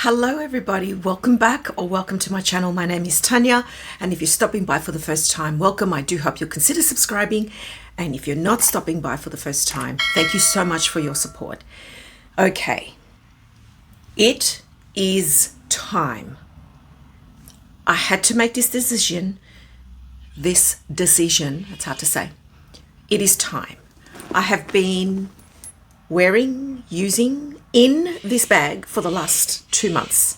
Hello everybody, welcome back or welcome to my channel. My name is Tanya, and if you're stopping by for the first time, welcome. I do hope you'll consider subscribing, and if you're not stopping by for the first time, thank you so much for your support. Okay, it is time. I had to make this decision, it's hard to say. It is time. I have been using in this bag for the last 2 months,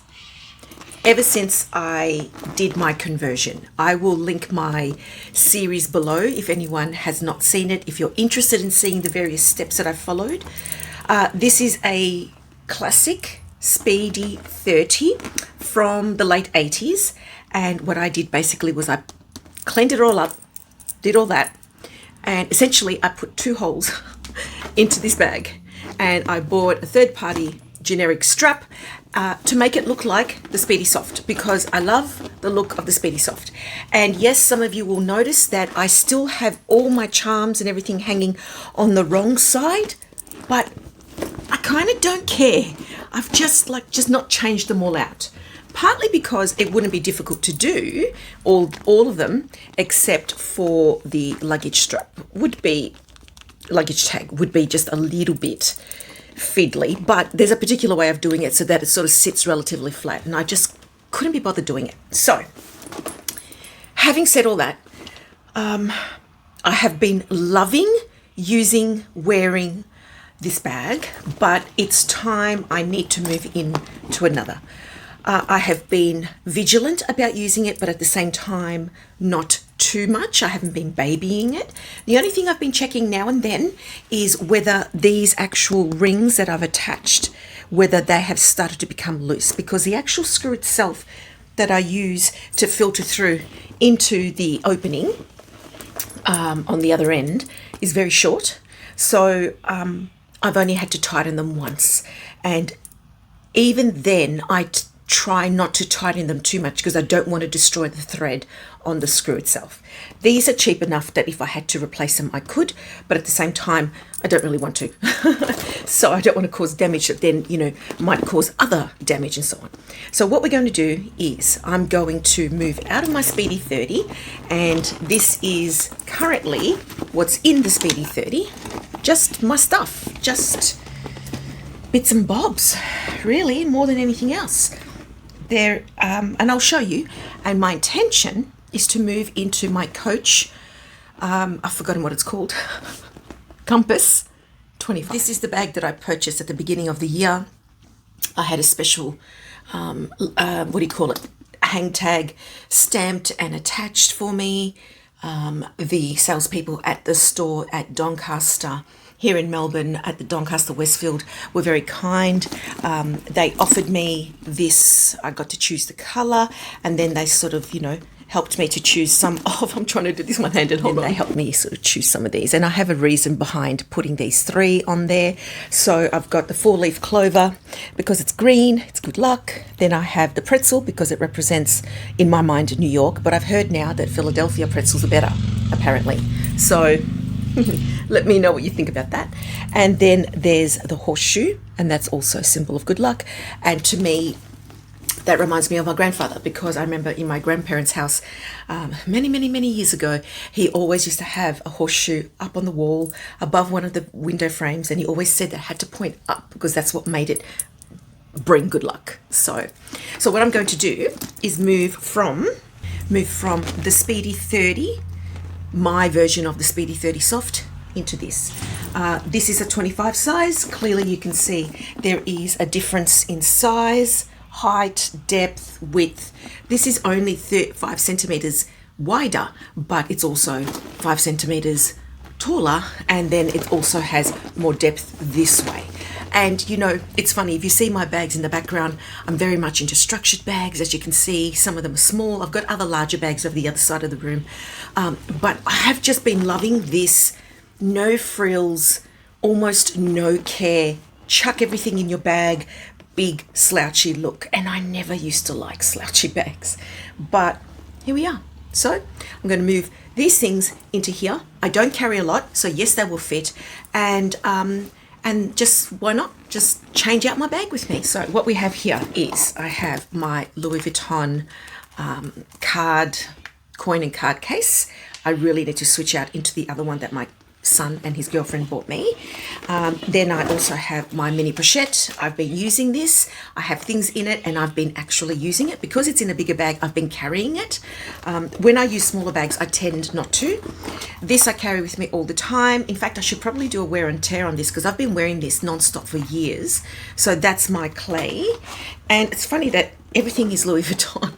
ever since I did my conversion. I will link my series below if anyone has not seen it, if you're interested in seeing the various steps that I've followed. This is a classic Speedy 30 from the late 80s, and what I did basically was I cleaned it all up, did all that, and essentially I put 2 holes into this bag, and I bought a third-party generic strap to make it look like the Speedy Soft, because I love the look of the Speedy Soft. And yes, some of you will notice that I still have all my charms and everything hanging on the wrong side, but I kind of don't care. I've just not changed them all out. Partly because it wouldn't be difficult to do all of them, except for the luggage tag would be just a little bit fiddly, but there's a particular way of doing it so that it sort of sits relatively flat, and I just couldn't be bothered doing it. So, having said all that, I have been loving wearing this bag, but it's time I need to move into another. I have been vigilant about using it, but at the same time, not too much. I haven't been babying it. The only thing I've been checking now and then is whether these actual rings that I've attached, whether they have started to become loose, because the actual screw itself that I use to filter through into the opening on the other end is very short. So I've only had to tighten them once. And even then, I try not to tighten them too much because I don't want to destroy the thread on the screw itself. These are cheap enough that if I had to replace them, I could, but at the same time, I don't really want to. So I don't want to cause damage that then, might cause other damage and so on. So what we're going to do is I'm going to move out of my Speedy 30, and this is currently what's in the Speedy 30. Just my stuff, just bits and bobs, really, more than anything else. There, and I'll show you, and my intention is to move into my Coach, I've forgotten what it's called, Compass 25. This is the bag that I purchased at the beginning of the year. I had a special, hang tag stamped and attached for me. The salespeople at the store at Doncaster here in Melbourne at the Doncaster Westfield were very kind. They offered me this. I got to choose the colour, and then they sort of, helped me to choose some of, I'm trying to do this one-handed, hold on. They helped me sort of choose some of these, and I have a reason behind putting these 3 on there. So I've got the 4-leaf clover because it's green, it's good luck. Then I have the pretzel because it represents, in my mind, New York, but I've heard now that Philadelphia pretzels are better, apparently. So let me know what you think about that. And then there's the horseshoe, and that's also a symbol of good luck. And to me, that reminds me of my grandfather, because I remember in my grandparents' house many years ago, he always used to have a horseshoe up on the wall above one of the window frames, and he always said that it had to point up because that's what made it bring good luck. So what I'm going to do is move from the Speedy 30, my version of the Speedy 30 Soft, into this. This is a 25 size. Clearly you can see there is a difference in size, height, depth, width. This is only 5 centimeters wider, but it's also 5 centimeters taller, and then it also has more depth this way. And it's funny, if you see my bags in the background, I'm very much into structured bags. As you can see, some of them are small. I've got other larger bags over the other side of the room, but I have just been loving this no frills, almost no care, chuck everything in your bag, big slouchy look. And I never used to like slouchy bags, but here we are. So I'm going to move these things into here. I don't carry a lot, so yes, they will fit, and just why not just change out my bag with me. So what we have here is I have my Louis Vuitton coin and card case. I really need to switch out into the other one that my son and his girlfriend bought me. Then I also have my mini pochette. I've been using this. I have things in it and I've been actually using it. Because it's in a bigger bag, I've been carrying it. When I use smaller bags, I tend not to. This I carry with me all the time. In fact, I should probably do a wear and tear on this because I've been wearing this non-stop for years. So that's my clay. And it's funny that everything is Louis Vuitton.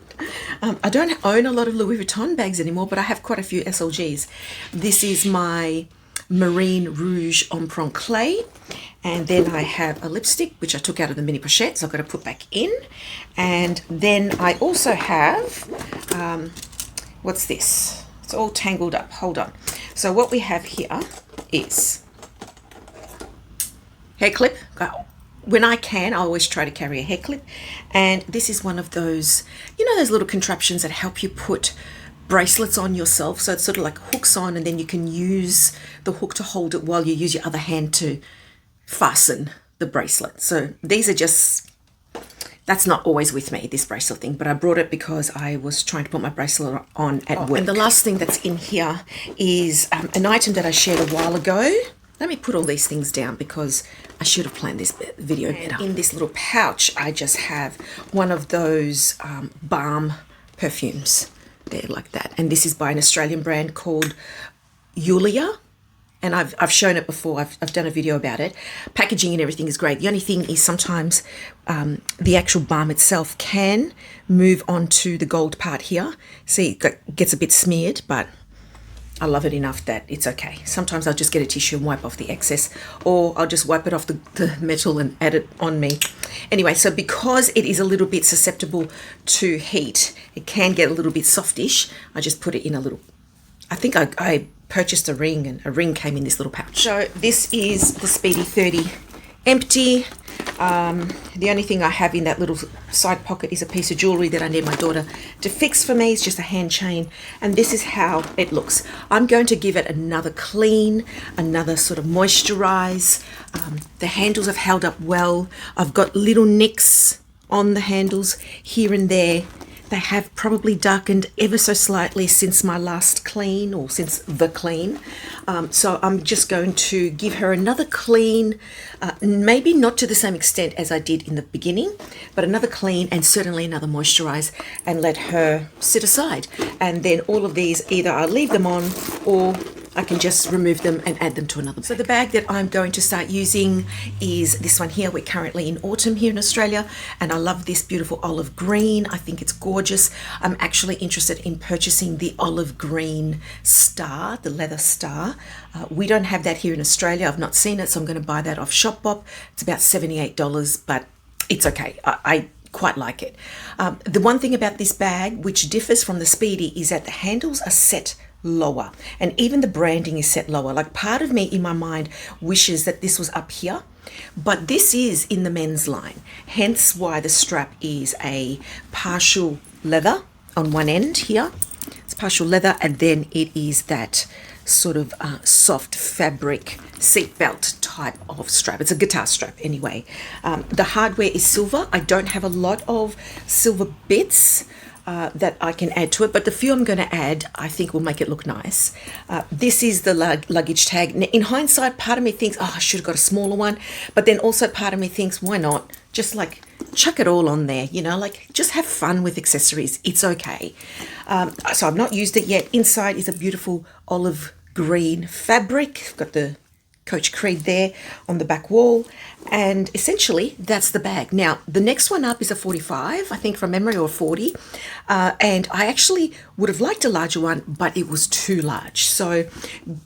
I don't own a lot of Louis Vuitton bags anymore, but I have quite a few SLGs. This is my Marine Rouge Emprunt clay, and then I have a lipstick which I took out of the mini pochette, so I've got to put back in. And then I also have what's this? It's all tangled up. Hold on. So what we have here is hair clip. When I can, I always try to carry a hair clip, and this is one of those, you know, those little contraptions that help you put bracelets on yourself. So it's sort of like hooks on, and then you can use the hook to hold it while you use your other hand to fasten the bracelet. So these are just, that's not always with me, this bracelet thing, but I brought it because I was trying to put my bracelet on at work. And the last thing that's in here is an item that I shared a while ago. Let me put all these things down because I should have planned this video better. In this little pouch, I just have one of those balm perfumes there, like that. And this is by an Australian brand called Yulia. And I've shown it before. I've done a video about it. Packaging and everything is great. The only thing is sometimes the actual balm itself can move onto the gold part here. See, it gets a bit smeared, but I love it enough that it's okay. Sometimes I'll just get a tissue and wipe off the excess, or I'll just wipe it off the metal and add it on me. Anyway, so because it is a little bit susceptible to heat, it can get a little bit softish. I just put it in a little, I think I purchased a ring, and a ring came in this little pouch. So this is the Speedy 30 empty. The only thing I have in that little side pocket is a piece of jewelry that I need my daughter to fix for me. It's just a hand chain, and this is how it looks. I'm going to give it another clean, another sort of moisturize. The handles have held up well. I've got little nicks on the handles here and there. They have probably darkened ever so slightly since my last clean, or since the clean. So I'm just going to give her another clean, maybe not to the same extent as I did in the beginning, but another clean and certainly another moisturize, and let her sit aside. And then all of these, either I leave them on or I can just remove them and add them to another bag. So the bag that I'm going to start using is this one here. We're currently in autumn here in Australia, and I love this beautiful olive green. I think it's gorgeous. I'm actually interested in purchasing the olive green star, the leather star. We don't have that here in Australia. I've not seen it, so I'm going to buy that off Shopbop. It's about $78, but it's okay. I quite like it. The one thing about this bag, which differs from the Speedy, is that the handles are set lower, and even the branding is set lower. Like, part of me in my mind wishes that this was up here, but this is in the men's line, hence why the strap is a partial leather on one end here. It's partial leather, and then it is that sort of soft fabric seatbelt type of strap. It's a guitar strap anyway. The hardware is silver. I don't have a lot of silver bits that I can add to it, but the few I'm going to add, I think, will make it look nice. This is the luggage tag. In hindsight, part of me thinks, oh, I should have got a smaller one, but then also part of me thinks, why not? Just like chuck it all on there, you know, like just have fun with accessories. It's okay. So I've not used it yet. Inside is a beautiful olive green fabric. Got the Coach Creed there on the back wall, and essentially that's the bag. Now the next one up is a 45, I think, from memory, or 40, and I actually would have liked a larger one, but it was too large. So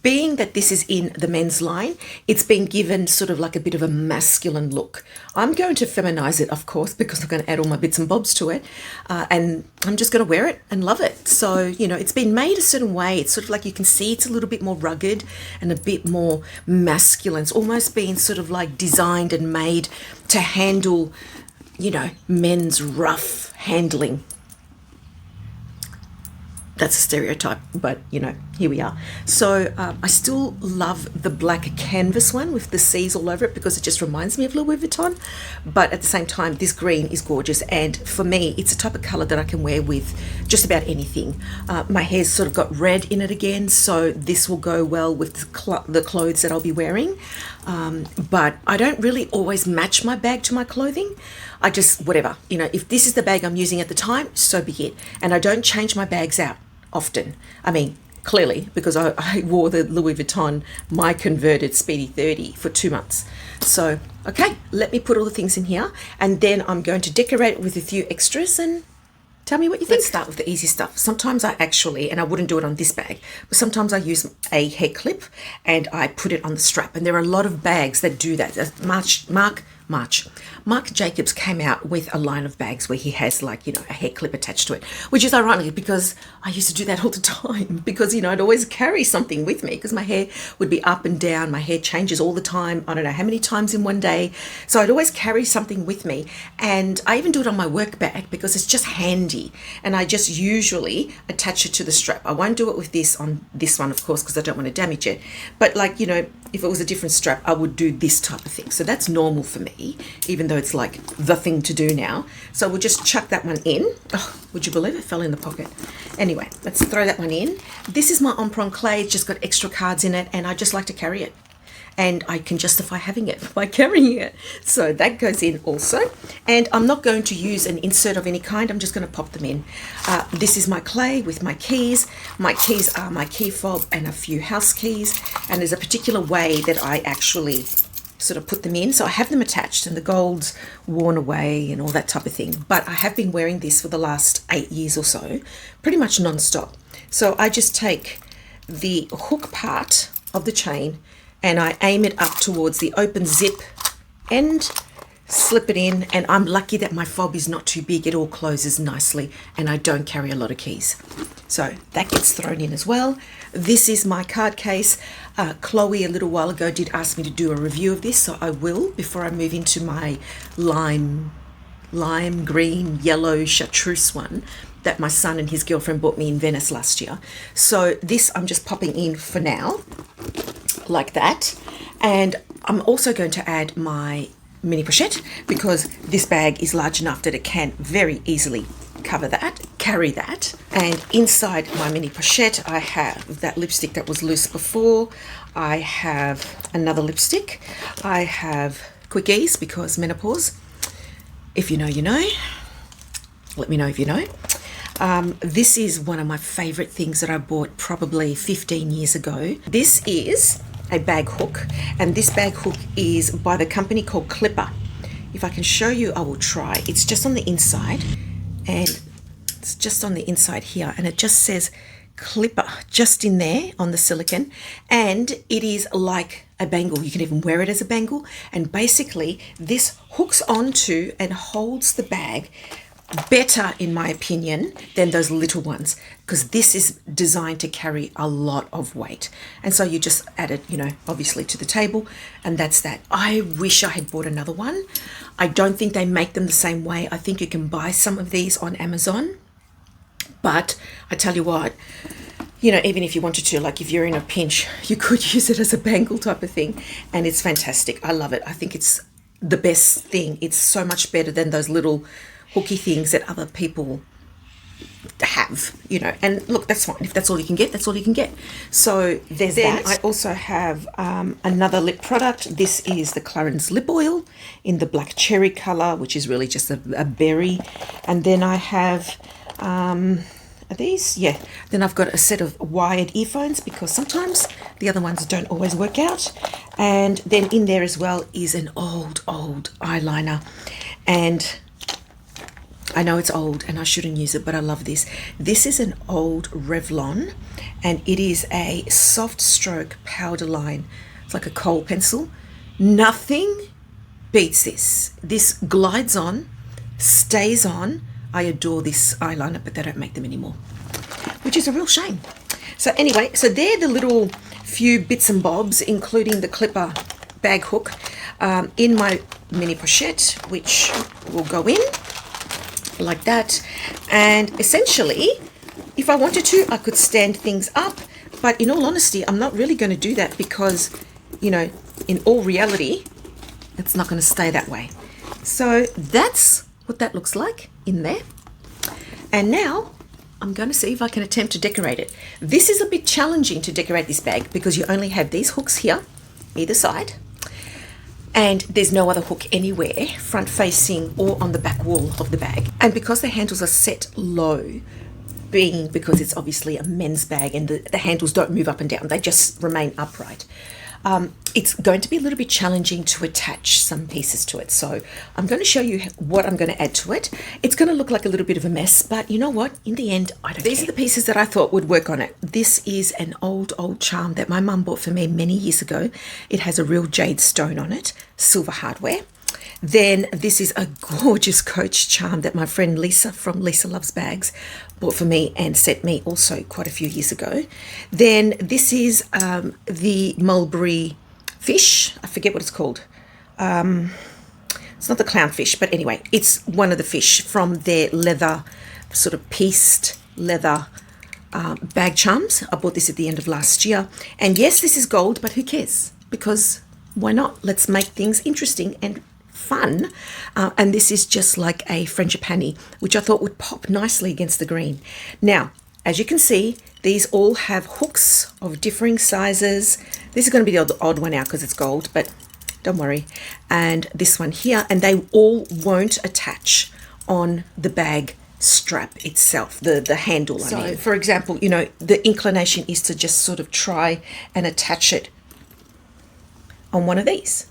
being that this is in the men's line, it's been given sort of like a bit of a masculine look. I'm going to feminize it, of course, because I'm going to add all my bits and bobs to it, and I'm just going to wear it and love it. So, you know, it's been made a certain way. It's sort of like, you can see it's a little bit more rugged and a bit more masculine. It's almost been sort of like designed and made to handle, you know, men's rough handling. That's a stereotype, but you know, here we are. So I still love the black canvas one with the C's all over it because it just reminds me of Louis Vuitton. But at the same time, this green is gorgeous, and for me, it's a type of color that I can wear with just about anything. My hair's sort of got red in it again, so this will go well with the clothes that I'll be wearing. But I don't really always match my bag to my clothing. I just, whatever, you know, if this is the bag I'm using at the time, so be it. And I don't change my bags out often. I mean, clearly, because I wore the Louis Vuitton, my converted Speedy 30 for 2 months. So, okay, let me put all the things in here, and then I'm going to decorate it with a few extras and tell me what you think. Let's start with the easy stuff. Sometimes I actually, and I wouldn't do it on this bag, but sometimes I use a hair clip and I put it on the strap. And there are a lot of bags that do that. Marc Jacobs came out with a line of bags where he has, like, you know, a hair clip attached to it, which is ironic because I used to do that all the time because, you know, I'd always carry something with me because my hair would be up and down. My hair changes all the time. I don't know how many times in one day. So I'd always carry something with me. And I even do it on my work bag because it's just handy. And I just usually attach it to the strap. I won't do it with this on this one, of course, because I don't want to damage it. But, like, you know, if it was a different strap, I would do this type of thing. So that's normal for me, even though it's like the thing to do now. So we'll just chuck that one in. Oh, would you believe it fell in the pocket? Anyway, let's throw that one in. This is my Emprunt clay. It's just got extra cards in it, and I just like to carry it. And I can justify having it by carrying it. So that goes in also. And I'm not going to use an insert of any kind. I'm just going to pop them in. This is my clay with my keys. My keys are my key fob and a few house keys. And there's a particular way that I actually sort of put them in. So I have them attached and the gold's worn away and all that type of thing. But I have been wearing this for the last 8 years or so, pretty much non-stop. So I just take the hook part of the chain and I aim it up towards the open zip end, slip it in, and I'm lucky that my fob is not too big. It all closes nicely and I don't carry a lot of keys. So that gets thrown in as well. This is my card case. Chloe a little while ago did ask me to do a review of this, so I will before I move into my lime green, yellow chartreuse one that my son and his girlfriend bought me in Venice last year. So this I'm just popping in for now, like that. And I'm also going to add my mini pochette because this bag is large enough that it can very easily carry that. And inside my mini pochette, I have that lipstick that was loose before. I have another lipstick. I have quickies because menopause. If you know, you know. Let me know if you know. This is one of my favorite things that I bought probably 15 years ago. This is a bag hook, and this bag hook is by the company called Clipper. If I can show you, I will try. It's just on the inside, and it's just on the inside here, and it just says Clipper just in there on the silicone, and it is like a bangle. You can even wear it as a bangle, and basically this hooks onto and holds the bag better, in my opinion, than those little ones, because this is designed to carry a lot of weight. And so you just add it, you know, obviously to the table, and that's that. I wish I had bought another one. I don't think they make them the same way. I think you can buy some of these on Amazon, but I tell you what, you know, even if you wanted to, like if you're in a pinch, you could use it as a bangle type of thing, and it's fantastic. I love it. I think it's the best thing. It's so much better than those little hooky things that other people have, you know. And look, that's fine. If that's all you can get, that's all you can get. So there's that. I also have another lip product. This is the Clarins lip oil in the black cherry color, which is really just a berry. And then I have are these? Yeah. Then I've got a set of wired earphones because sometimes the other ones don't always work out. And then in there as well is an old eyeliner. And I know it's old and I shouldn't use it, but I love this. This is an old Revlon, and it is a soft stroke powder line. It's like a kohl pencil. Nothing beats this. This glides on, stays on. I adore this eyeliner, but they don't make them anymore, which is a real shame. So anyway, so they're the little few bits and bobs, including the Clipper bag hook, in my mini pochette, which will go in like that. And essentially if I wanted to, I could stand things up, but in all honesty, I'm not really going to do that because, you know, in all reality, it's not going to stay that way. So that's what that looks like in there. And now I'm going to see if I can attempt to decorate it. This is a bit challenging to decorate this bag because you only have these hooks here, either side, and there's no other hook anywhere, front facing or on the back wall of the bag. And because the handles are set low, because it's obviously a men's bag and the handles don't move up and down, they just remain upright. It's going to be a little bit challenging to attach some pieces to it. So I'm going to show you what I'm going to add to it. It's going to look like a little bit of a mess, but you know what? In the end, I don't care. These are the pieces that I thought would work on it. This is an old charm that my mum bought for me many years ago. It has a real jade stone on it, silver hardware. Then this is a gorgeous Coach charm that my friend Lisa from Lisa Loves Bags bought for me and sent me also quite a few years ago. Then this is the mulberry fish. I forget what it's called. It's not the clownfish, but anyway, it's one of the fish from their leather, sort of pieced leather bag charms. I bought this at the end of last year. And yes, this is gold, but who cares? Because why not? Let's make things interesting and fun. And this is just like a frangipani, which I thought would pop nicely against the green. Now, as you can see, these all have hooks of differing sizes. This is going to be the odd one out because it's gold, but don't worry. And this one here, and they all won't attach on the bag strap itself, the handle, I mean. For example, you know, the inclination is to just sort of try and attach it on one of these.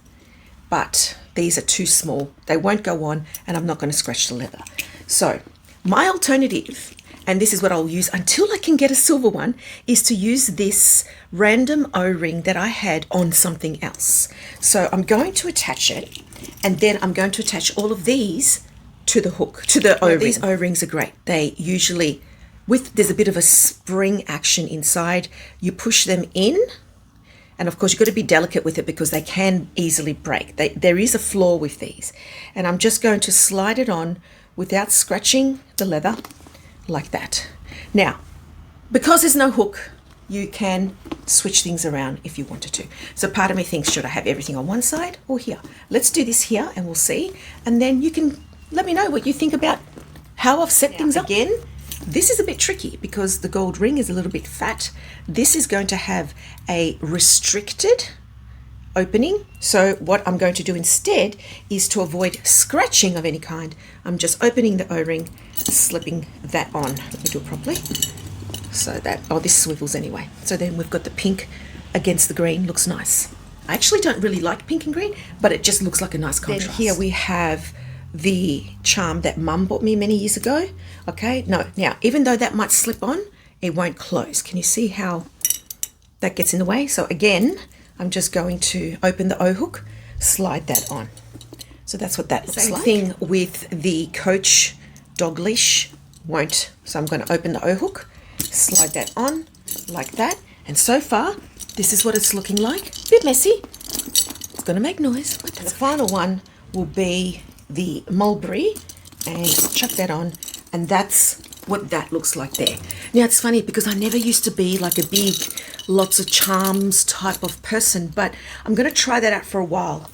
But these are too small. They won't go on, and I'm not going to scratch the leather. So my alternative, and this is what I'll use until I can get a silver one, is to use this random O-ring that I had on something else. So I'm going to attach it, and then I'm going to attach all of these to the hook, to the O-ring. These O-rings are great. They usually, there's a bit of a spring action inside. You push them in, and of course, you've got to be delicate with it because they can easily break. There is a flaw with these. And I'm just going to slide it on without scratching the leather, like that. Now, because there's no hook, you can switch things around if you wanted to. So part of me thinks, should I have everything on one side or here? Let's do this here and we'll see. And then you can let me know what you think about how I've set things up. Again, this is a bit tricky because the gold ring is a little bit fat. This is going to have a restricted opening. So what I'm going to do instead is to avoid scratching of any kind. I'm just opening the O-ring, slipping that on. Let me do it properly. So that, this swivels anyway. So then we've got the pink against the green, looks nice. I actually don't really like pink and green, but it just looks like a nice contrast. Then here we have the charm that Mum bought me many years ago. Okay, now even though that might slip on, it won't close. Can you see how that gets in the way? So again, I'm just going to open the O-hook, slide that on. So that's what that looks like. Same thing with the Coach dog leash, won't. So I'm going to open the O-hook, slide that on like that. And so far, this is what it's looking like. A bit messy. It's going to make noise. But the final one will be the mulberry, and chuck that on, and that's what that looks like there. Now it's funny because I never used to be like a big lots of charms type of person, but I'm going to try that out for a while.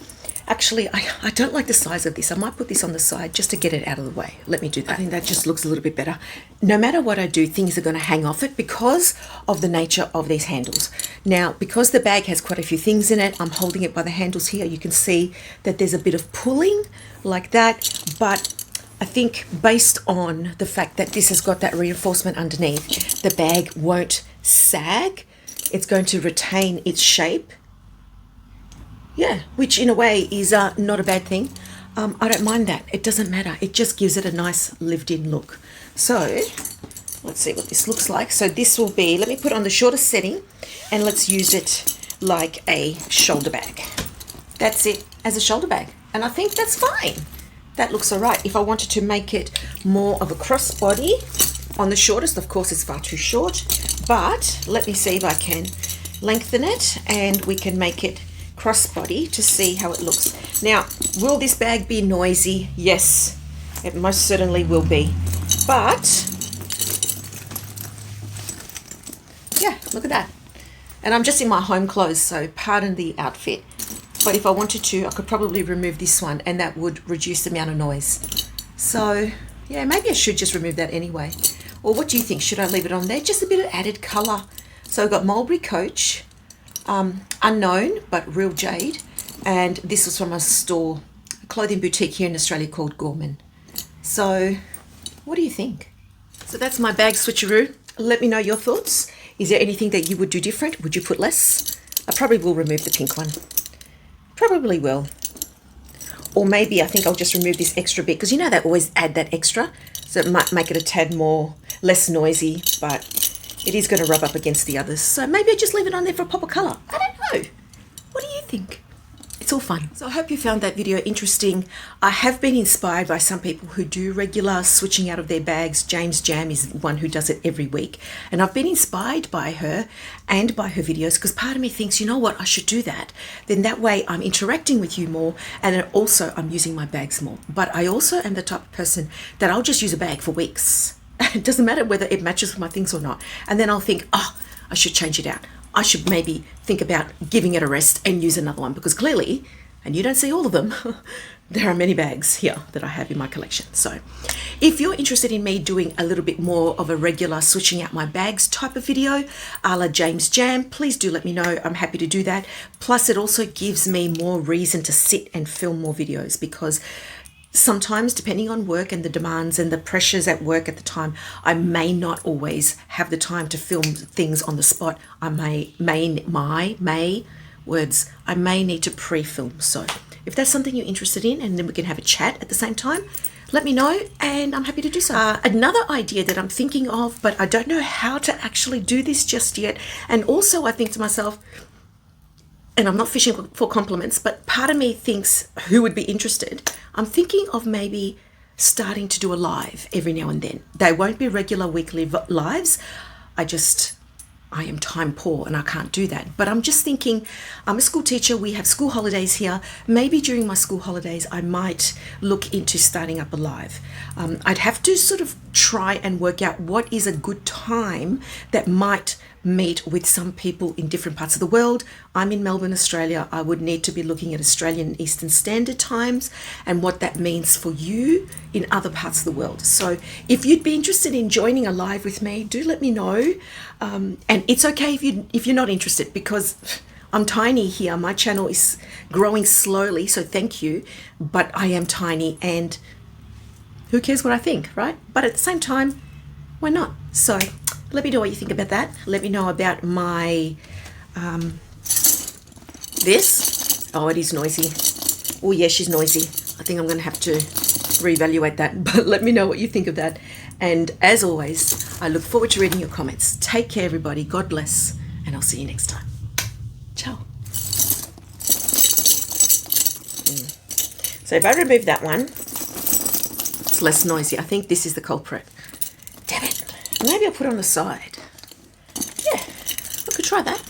Actually, I don't like the size of this. I might put this on the side just to get it out of the way. Let me do that. I think that just looks a little bit better. No matter what I do, things are going to hang off it because of the nature of these handles. Now, because the bag has quite a few things in it, I'm holding it by the handles here. You can see that there's a bit of pulling like that, but I think based on the fact that this has got that reinforcement underneath, the bag won't sag. It's going to retain its shape. Yeah, which in a way is not a bad thing. I don't mind that. It doesn't matter. It just gives it a nice lived-in look. So let's see what this looks like. So this will be, let me put it on the shortest setting and let's use it like a shoulder bag. That's it, as a shoulder bag. And I think that's fine. That looks all right. If I wanted to make it more of a crossbody on the shortest, of course it's far too short, but let me see if I can lengthen it and we can make it crossbody to see how it looks. Now, will this bag be noisy? Yes, it most certainly will be. But yeah, look at that. And I'm just in my home clothes, so pardon the outfit. But if I wanted to, I could probably remove this one and that would reduce the amount of noise. So, yeah, maybe I should just remove that anyway. Or what do you think? Should I leave it on there? Just a bit of added colour. So I've got Mulberry Coach, unknown, but real jade. And this was from a store, a clothing boutique here in Australia called Gorman. So, what do you think? So that's my bag switcheroo. Let me know your thoughts. Is there anything that you would do different? Would you put less? I probably will remove the pink one. Probably will. Or maybe I think I'll just remove this extra bit, because you know they always add that extra, so it might make it a tad more, less noisy, but it is going to rub up against the others. So maybe I just leave it on there for a pop of colour. I don't know. What do you think? It's all fun. So I hope you found that video interesting. I have been inspired by some people who do regular switching out of their bags. James Jam is one who does it every week. And I've been inspired by her and by her videos, because part of me thinks, you know what, I should do that. Then that way I'm interacting with you more, and then also I'm using my bags more. But I also am the type of person that I'll just use a bag for weeks. It doesn't matter whether it matches with my things or not. And then I'll think, oh, I should change it out. I should maybe think about giving it a rest and use another one, because clearly, and you don't see all of them, there are many bags here that I have in my collection. So if you're interested in me doing a little bit more of a regular switching out my bags type of video, a la James Jam, please do let me know. I'm happy to do that. Plus it also gives me more reason to sit and film more videos, because sometimes, depending on work and the demands and the pressures at work at the time, I may not always have the time to film things on the spot. I may need to pre-film. So if that's something you're interested in, and then we can have a chat at the same time, let me know and I'm happy to do so. Another idea that I'm thinking of, but I don't know how to actually do this just yet. And also I think to myself, and I'm not fishing for compliments, but part of me thinks who would be interested. I'm thinking of maybe starting to do a live every now and then. They won't be regular weekly lives. I am time poor and I can't do that. But I'm just thinking, I'm a school teacher. We have school holidays here. Maybe during my school holidays, I might look into starting up a live. I'd have to sort of try and work out what is a good time that might meet with some people in different parts of the world. I'm in Melbourne, Australia. I would need to be looking at Australian Eastern Standard Times and what that means for you in other parts of the world. So if you'd be interested in joining a live with me, do let me know. And it's okay if you're not interested, because I'm tiny here. My channel is growing slowly, so thank you. But I am tiny, and who cares what I think, right? But at the same time, why not? So let me know what you think about that. Let me know about my, this. Oh, it is noisy. Oh yeah, she's noisy. I think I'm going to have to reevaluate that, but let me know what you think of that. And as always, I look forward to reading your comments. Take care, everybody. God bless, and I'll see you next time. Ciao. So if I remove that one, it's less noisy. I think this is the culprit. Damn it. Maybe I'll put it on the side. Yeah, I could try that.